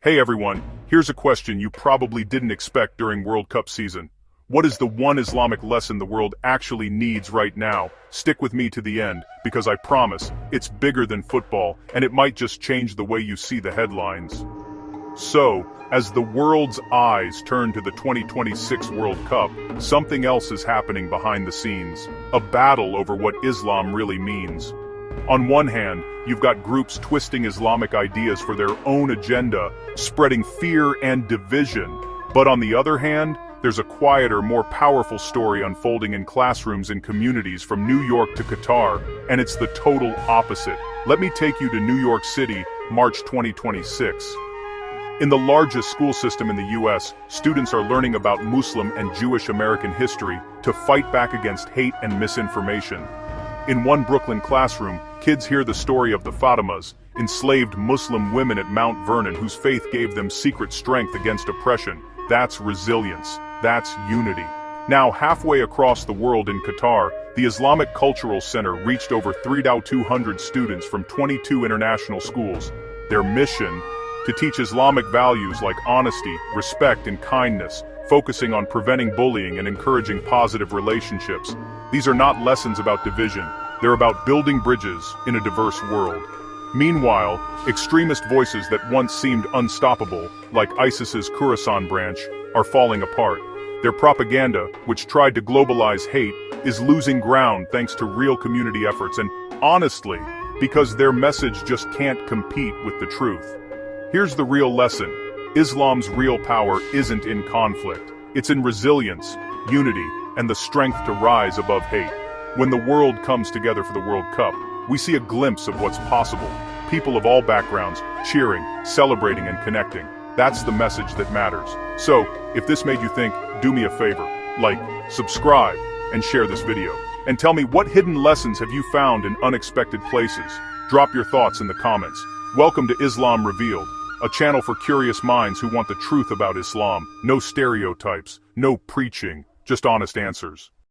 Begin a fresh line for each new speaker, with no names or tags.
Hey everyone, here's a question you probably didn't expect during World Cup season. What is the one Islamic lesson the world actually needs right now? Stick with me to the end, because I promise, it's bigger than football, and it might just change the way you see the headlines. So, as the world's eyes turn to the 2026 World Cup, something else is happening behind the scenes. A battle over what Islam really means. On one hand, you've got groups twisting Islamic ideas for their own agenda, spreading fear and division. But on the other hand, there's a quieter, more powerful story unfolding in classrooms and communities from New York to Qatar, and it's the total opposite. Let me take you to New York City, March 2026. In the largest school system in the US, students are learning about Muslim and Jewish American history to fight back against hate and misinformation. In one Brooklyn classroom, kids hear the story of the Fatimas, enslaved Muslim women at Mount Vernon whose faith gave them secret strength against oppression. That's resilience. That's unity. Now, halfway across the world in Qatar, the Islamic Cultural Center reached over 3,200 students from 22 international schools. Their mission? To teach Islamic values like honesty, respect, and kindness, focusing on preventing bullying and encouraging positive relationships. These are not lessons about division, they're about building bridges in a diverse world. Meanwhile, extremist voices that once seemed unstoppable, like ISIS's Khorasan branch, are falling apart. Their propaganda, which tried to globalize hate, is losing ground thanks to real community efforts and, honestly, because their message just can't compete with the truth. Here's the real lesson. Islam's real power isn't in conflict. It's in resilience, unity, and the strength to rise above hate. When the world comes together for the World Cup, we see a glimpse of what's possible. People of all backgrounds, cheering, celebrating, and connecting. That's the message that matters. So, if this made you think, do me a favor, like, subscribe, and share this video. And tell me, what hidden lessons have you found in unexpected places? Drop your thoughts in the comments. Welcome to Islam Revealed, a channel for curious minds who want the truth about Islam. No stereotypes, no preaching, just honest answers.